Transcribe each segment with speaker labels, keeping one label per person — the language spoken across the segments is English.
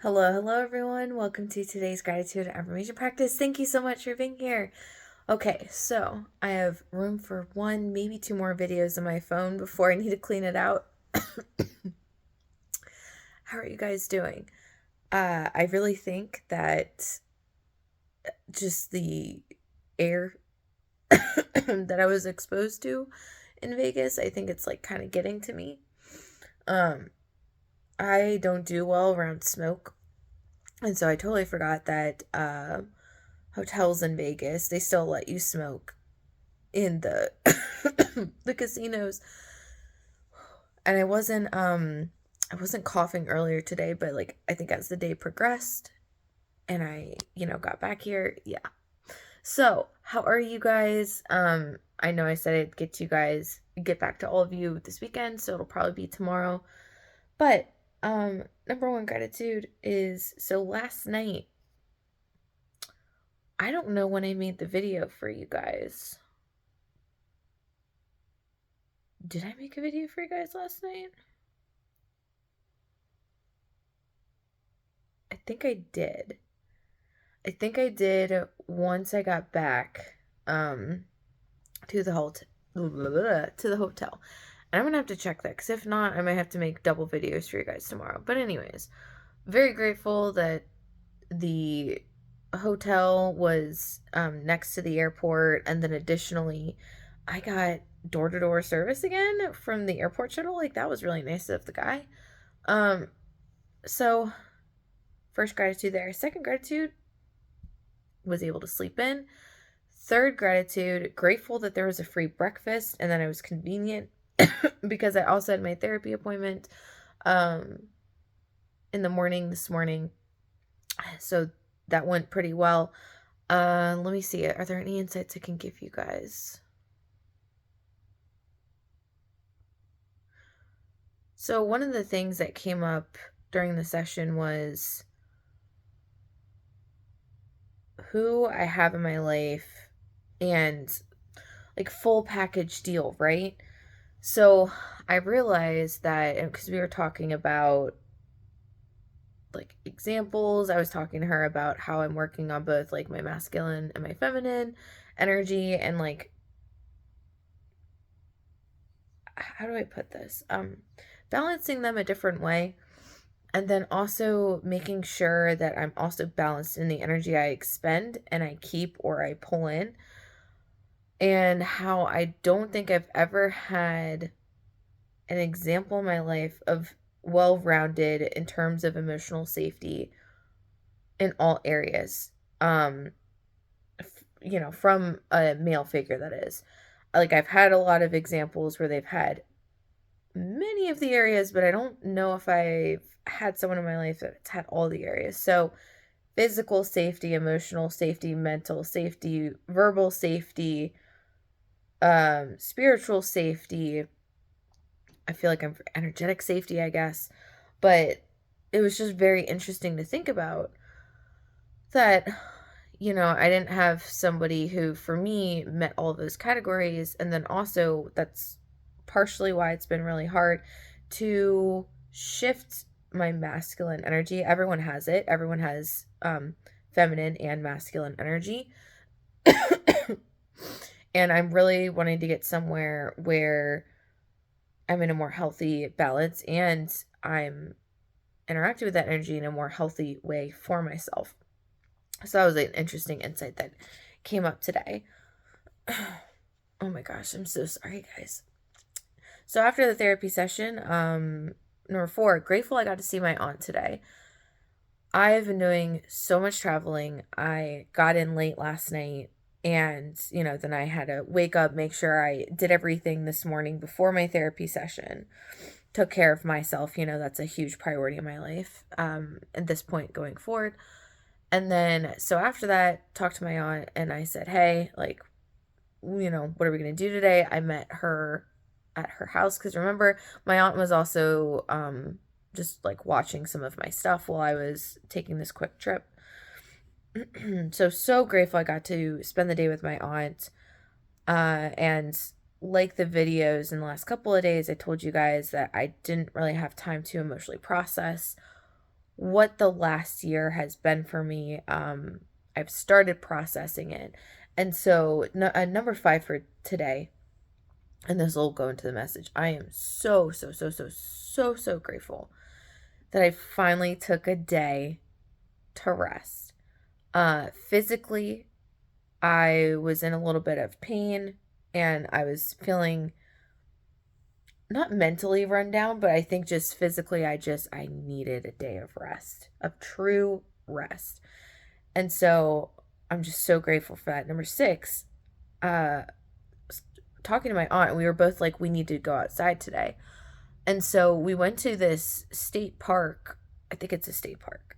Speaker 1: Hello, everyone. Welcome to today's gratitude and affirmation practice. Thank you so much for being here. Okay, so I have room for one, maybe two more videos on my phone before I need to clean it out. How are you guys doing? I really think that just the air that I was exposed to in Vegas, I think it's like kind of getting to me. I don't do well around smoke. And so I totally forgot that hotels in Vegas, they still let you smoke in the the casinos. And I wasn't coughing earlier today, but like I think as the day progressed and I, got back here, yeah. So, how are you guys? I know I said I'd get back to all of you this weekend, so it'll probably be tomorrow. But number one gratitude is so last night I don't know when I made the video for you guys. Did I make a video for you guys last night? I think I did. I think I did once I got back to the hotel. And I'm gonna have to check that because if not, I might have to make double videos for you guys tomorrow. But anyways, very grateful that the hotel was next to the airport, and then additionally, I got door-to-door service again from the airport shuttle. Like that was really nice of the guy. So first gratitude there. Second gratitude, was able to sleep in. Third gratitude, grateful that there was a free breakfast and that it was convenient because I also had my therapy appointment in the morning this morning. So that went pretty well. Let me see. Are there any insights I can give you guys? So one of the things that came up during the session was who I have in my life and like full package deal, right? So I realized that because we were talking about like examples, I was talking to her about how I'm working on both like my masculine and my feminine energy and like how do I put this? Balancing them a different way. And then also making sure that I'm also balanced in the energy I expend and I keep or I pull in. And how I don't think I've ever had an example in my life of well rounded in terms of emotional safety in all areas. From a male figure, that is. Like, I've had a lot of examples where they've had many of the areas, but I don't know if I've had someone in my life that's had all the areas. So, physical safety, emotional safety, mental safety, verbal safety, spiritual safety. I feel like I'm for energetic safety, I guess. But it was just very interesting to think about that, I didn't have somebody who, for me, met all of those categories. And then also, that's partially why it's been really hard to shift my masculine energy. Everyone has it, everyone has feminine and masculine energy. And I'm really wanting to get somewhere where I'm in a more healthy balance and I'm interacting with that energy in a more healthy way for myself. So that was an interesting insight that came up today. Oh my gosh, I'm so sorry, guys. So after the therapy session, number 4, grateful I got to see my aunt today. I've been doing so much traveling. I got in late last night and, then I had to wake up, make sure I did everything this morning before my therapy session. Took care of myself, that's a huge priority in my life at this point going forward. And then, so after that, talked to my aunt and I said, hey, like, what are we going to do today? I met her at her house because remember, my aunt was also just like watching some of my stuff while I was taking this quick trip. So grateful I got to spend the day with my aunt. And like the videos in the last couple of days, I told you guys that I didn't really have time to emotionally process what the last year has been for me. I've started processing it. And so, number 5 for today, and this will go into the message. I am so, so, so, so, so, so grateful that I finally took a day to rest. Physically, I was in a little bit of pain and I was feeling not mentally run down, but I think just physically, I needed a day of rest, of true rest. And so I'm just so grateful for that. Number 6, uh, talking to my aunt, and we were both like, we need to go outside today. And so we went to this state park. I think it's a state park.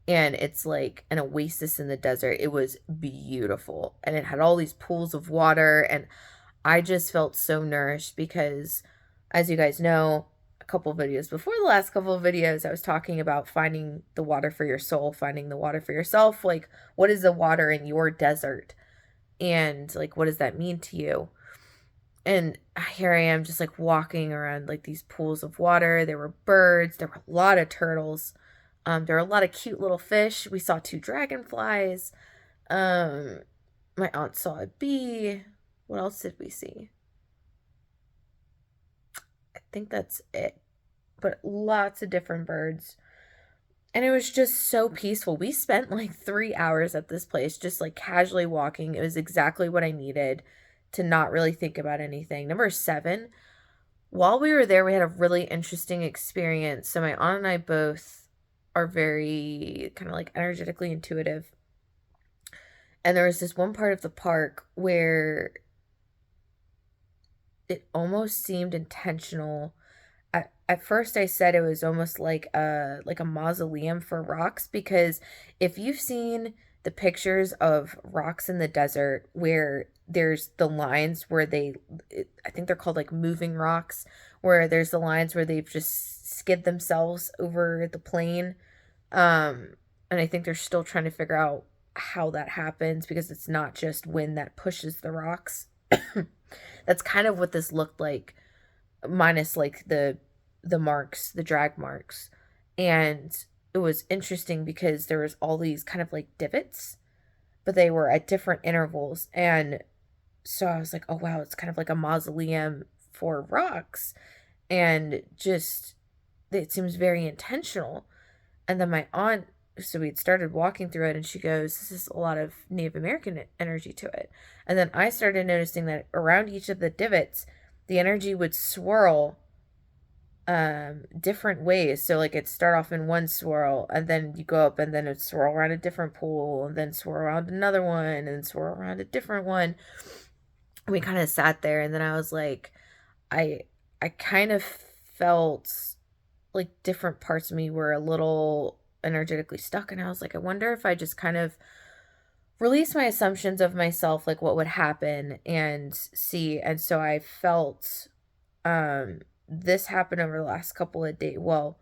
Speaker 1: And it's like an oasis in the desert. It was beautiful. And it had all these pools of water. And I just felt so nourished because, as you guys know, a couple of videos before the last couple of videos, I was talking about finding the water for your soul, finding the water for yourself. Like, what is the water in your desert? And, like, what does that mean to you? And here I am just, like, walking around, like, these pools of water. There were birds. There were a lot of turtles. There were a lot of cute little fish. We saw 2 dragonflies. My aunt saw a bee. What else did we see? I think that's it. But lots of different birds. And it was just so peaceful. We spent like 3 hours at this place, just like casually walking. It was exactly what I needed to not really think about anything. Number 7, while we were there, we had a really interesting experience. So my aunt and I both are very kind of like energetically intuitive. And there was this one part of the park where it almost seemed intentional. At first I said it was almost like a mausoleum for rocks, because if you've seen the pictures of rocks in the desert where there's the lines where I think they're called like moving rocks, where there's the lines where they've just skid themselves over the plane. And I think they're still trying to figure out how that happens, because it's not just wind that pushes the rocks. That's kind of what this looked like, minus like the marks, the drag marks. And it was interesting because there was all these kind of like divots, but they were at different intervals. And so I was like, oh wow, it's kind of like a mausoleum for rocks. And just, it seems very intentional. And then my aunt, so we'd started walking through it, and she goes, this is a lot of Native American energy to it. And then I started noticing that around each of the divots, the energy would swirl different ways. So like it'd start off in one swirl, and then you go up, and then it'd swirl around a different pool, and then swirl around another one, and then swirl around a different one. And we kind of sat there, and then I was like, I kind of felt like different parts of me were a little energetically stuck, and I was like, I wonder if I just kind of release my assumptions of myself, like what would happen, and see. And so I felt this happened over the last couple of days. Well,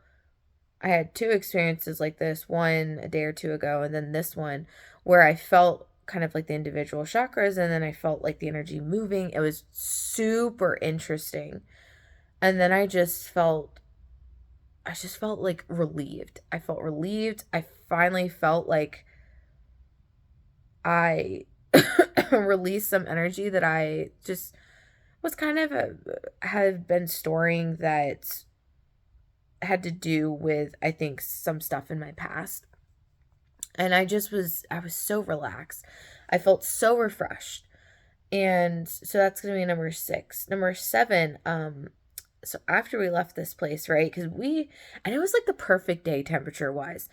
Speaker 1: I had 2 experiences like this, one a day or 2 ago, and then this one where I felt kind of like the individual chakras, and then I felt like the energy moving. It was super interesting. And then I just felt like relieved. I felt relieved. I finally felt like I released some energy that I just was kind of had been storing, that had to do with, I think, some stuff in my past. And I was so relaxed. I felt so refreshed. And so that's going to be number 6. Number 7, so after we left this place, right? Because and it was like the perfect day temperature wise.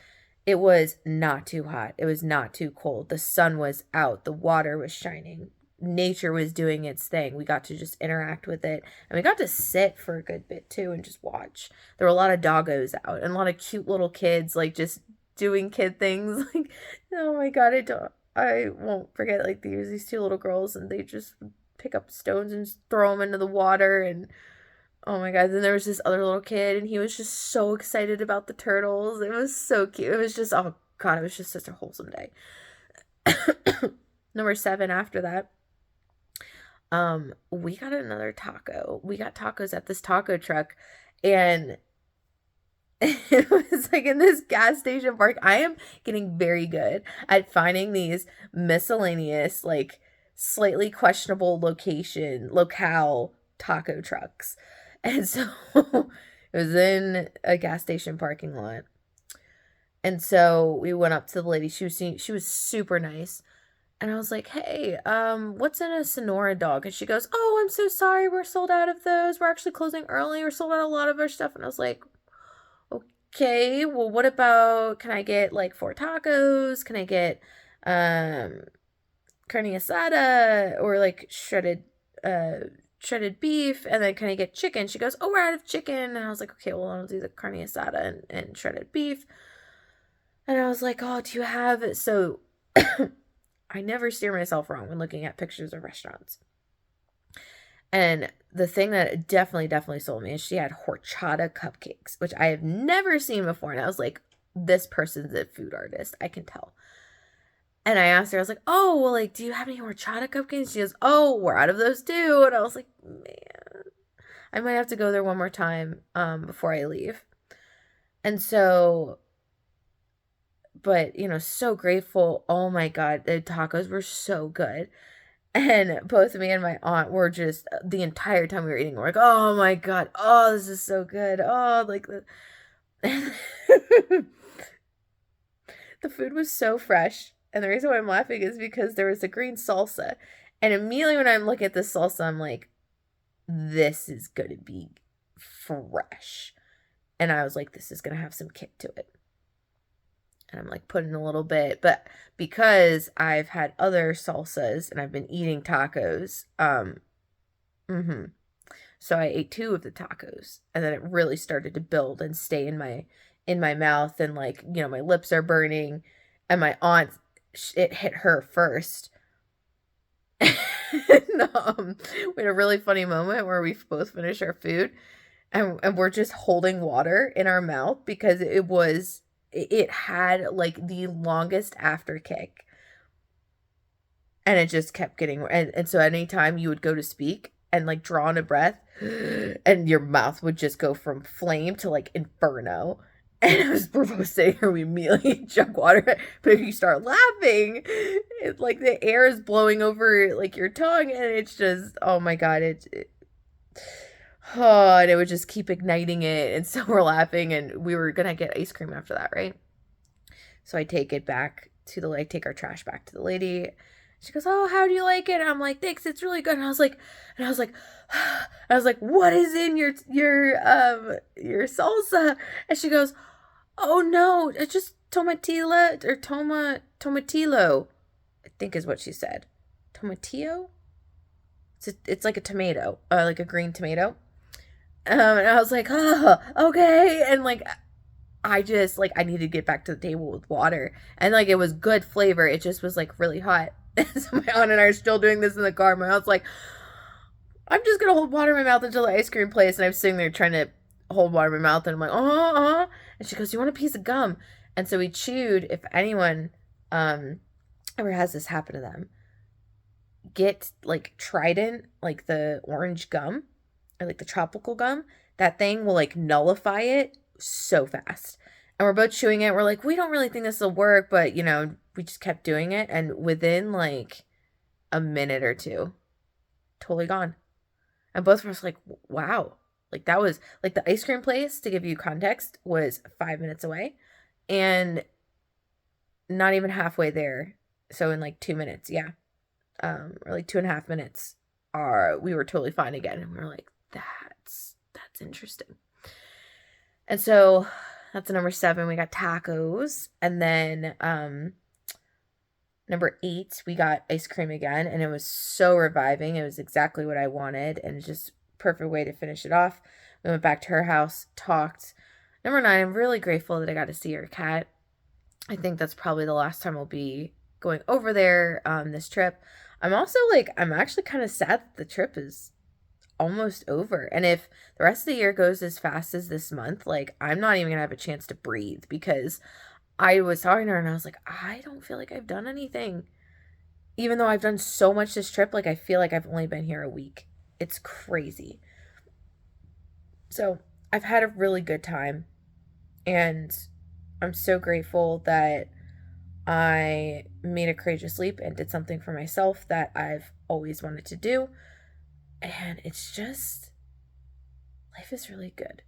Speaker 1: It was not too hot. It was not too cold. The sun was out. The water was shining. Nature was doing its thing. We got to just interact with it. And we got to sit for a good bit too and just watch. There were a lot of doggos out and a lot of cute little kids, like just doing kid things. Like, oh my God, I won't forget, like there's these 2 little girls, and they just pick up stones and just throw them into the water. And oh my God, then there was this other little kid, and he was just so excited about the turtles. It was so cute. It was just, oh God, it was just such a wholesome day. Number 7 after that, we got another taco. We got tacos at this taco truck, and It was like in this gas station park. I am getting very good at finding these miscellaneous, like slightly questionable locale taco trucks. And so it was in a gas station parking lot. And so we went up to the lady. She was super nice. And I was like, "Hey, what's in a Sonora dog?" And she goes, "Oh, I'm so sorry. We're sold out of those. We're actually closing early. We're sold out of a lot of our stuff." And I was like, "Okay, well, what about, can I get like 4 tacos? Can I get um carne asada or like shredded beef? And then can I get chicken?" She goes, "Oh, we're out of chicken." And I was like, "Okay, well, I'll do the carne asada and shredded beef." And I was like, "Oh, do you have," so I never steer myself wrong when looking at pictures of restaurants. And the thing that definitely sold me is she had horchata cupcakes, which I have never seen before. And I was like, this person's a food artist. I can tell. And I asked her, I was like, "Oh, well, like, do you have any horchata cupcakes?" She goes, "Oh, we're out of those too." And I was like, man, I might have to go there one more time before I leave. And so, but, so grateful. Oh my God, the tacos were so good. And both me and my aunt were just, the entire time we were eating, we're like, "Oh my God, oh, this is so good. Oh, like the the food was so fresh." And the reason why I'm laughing is because there was a green salsa. And immediately when I'm looking at this salsa, I'm like, this is going to be fresh. And I was like, this is going to have some kick to it. And I'm like putting a little bit, but because I've had other salsas and I've been eating tacos, so I ate 2 of the tacos, and then it really started to build and stay in my mouth, and like, my lips are burning, and my aunt, it hit her first. And, we had a really funny moment where we both finished our food, and we're just holding water in our mouth because it had like the longest after kick, and it just kept getting, and so anytime you would go to speak and like draw in a breath, and your mouth would just go from flame to like inferno. And we're both sitting here, we immediately chug water. But if you start laughing, it's like the air is blowing over like your tongue, and it's just, oh my God, oh, and it would just keep igniting it. And so we're laughing, and we were gonna get ice cream after that, right? So I take our trash back to the lady. She goes, "Oh, how do you like it?" And I'm like, "Thanks, it's really good." And I was like, "What is in your salsa?" And she goes, "Oh no, it's just tomatillo, I think is what she said. Tomatillo? It's like a tomato, like a green tomato." And I was like, "Oh, okay." And like, I just, like, I needed to get back to the table with water. And like, it was good flavor. It just was like really hot. So my aunt and I are still doing this in the car. My aunt's like, "I'm just gonna hold water in my mouth until the ice cream place." And I'm sitting there trying to hold water in my mouth, and I'm like, And she goes, "You want a piece of gum?" And so we chewed. If anyone ever has this happen to them, get like Trident, like the orange gum or like the tropical gum. That thing will like nullify it so fast. And we're both chewing it. We're like, we don't really think this will work, but we just kept doing it. And within like a minute or two, totally gone. And both of us were like, wow. Like, that was like, the ice cream place, to give you context, was 5 minutes away, and not even halfway there. So in like 2 minutes, yeah, or like 2.5 minutes, we were totally fine again. And we were like, that's interesting. And so that's number 7. We got tacos. And then number 8, we got ice cream again, and it was so reviving. It was exactly what I wanted, and just perfect way to finish it off. We went back to her house, talked. Number 9, I'm really grateful that I got to see her cat. I think that's probably the last time we'll be going over there this trip. I'm actually kind of sad that the trip is almost over. And if the rest of the year goes as fast as this month, like, I'm not even gonna have a chance to breathe, because I was talking to her and I was like, I don't feel like I've done anything. Even though I've done so much this trip, like, I feel like I've only been here a week. It's crazy. So I've had a really good time. And I'm so grateful that I made a courageous leap and did something for myself that I've always wanted to do. And it's just, life is really good.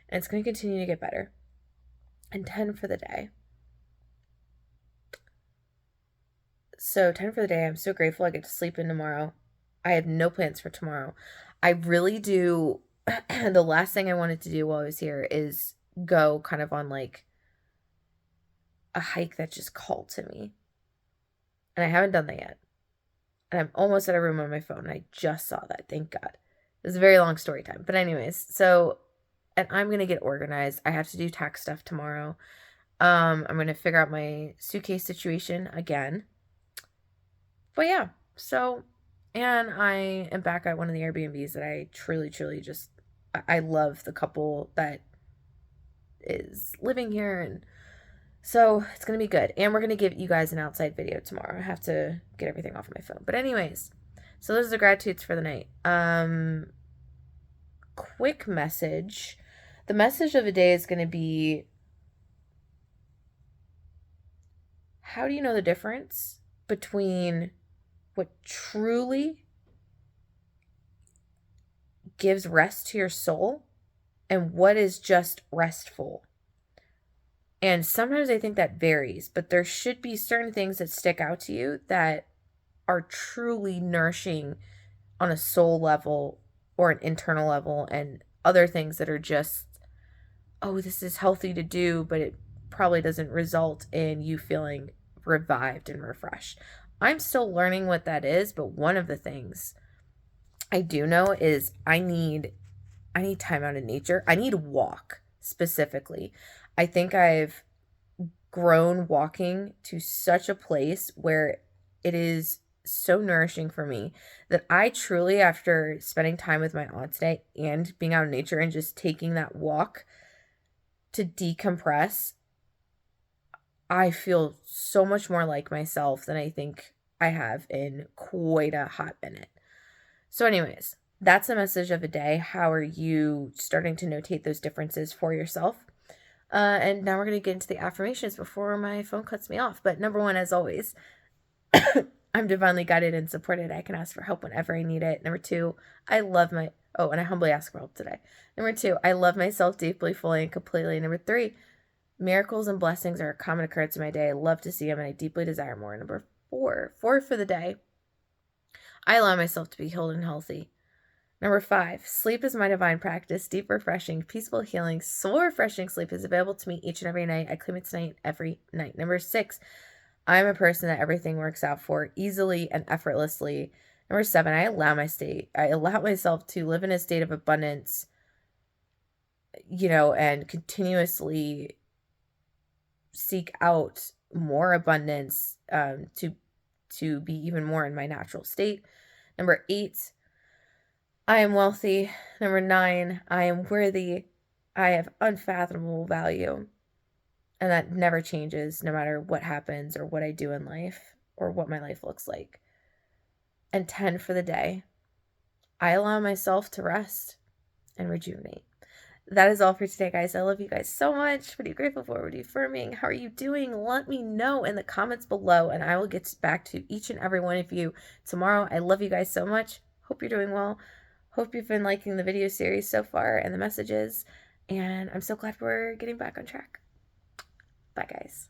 Speaker 1: And it's going to continue to get better. And 10 for the day. So 10 for the day. I'm so grateful I get to sleep in tomorrow. I have no plans for tomorrow. I really do. The last thing I wanted to do while I was here is go kind of on like a hike that just called to me. And I haven't done that yet. And I'm almost at a room on my phone. I just saw that. Thank God. It was a very long story time. But anyways, so, and I'm going to get organized. I have to do tax stuff tomorrow. I'm going to figure out my suitcase situation again. But yeah, so, and I am back at one of the Airbnbs that I truly, truly just, I love the couple that is living here. And so it's going to be good. And we're going to give you guys an outside video tomorrow. I have to get everything off of my phone. But anyways, so those are the gratitudes for the night. Quick message. The message of the day is going to be, how do you know the difference between what truly gives rest to your soul and what is just restful? And sometimes I think that varies, but there should be certain things that stick out to you that are truly nourishing on a soul level or an internal level, and other things that are just, oh, this is healthy to do, but it probably doesn't result in you feeling revived and refreshed. I'm still learning what that is, but one of the things I do know is I need time out in nature. I need walk specifically. I think I've grown walking to such a place where it is so nourishing for me that I truly, after spending time with my aunt today and being out in nature and just taking that walk to decompress, I feel so much more like myself than I think I have in quite a hot minute. So anyways, that's the message of the day. How are you starting to notate those differences for yourself? And now we're going to get into the affirmations before my phone cuts me off. But number one, as always, I'm divinely guided and supported. I can ask for help whenever I need it. Number two, I humbly ask for help today. Number two, I love myself deeply, fully, and completely. Number three, miracles and blessings are a common occurrence in my day. I love to see them and I deeply desire more. Number four for the day, I allow myself to be healed and healthy. Number five, sleep is my divine practice. Deep, refreshing, peaceful, healing, soul refreshing sleep is available to me each and every night. I claim it tonight, every night. Number six, I'm a person that everything works out for easily and effortlessly. Number seven, I allow myself to live in a state of abundance, and continuously seek out more abundance, to be even more in my natural state. Number eight, I am wealthy. Number nine, I am worthy. I have unfathomable value. And that never changes no matter what happens or what I do in life or what my life looks like. And 10 for the day, I allow myself to rest and rejuvenate. That is all for today, guys. I love you guys so much. What are you grateful for? What are you affirming? How are you doing? Let me know in the comments below, and I will get back to each and every one of you tomorrow. I love you guys so much. Hope you're doing well. Hope you've been liking the video series so far and the messages. And I'm so glad we're getting back on track. Bye, guys.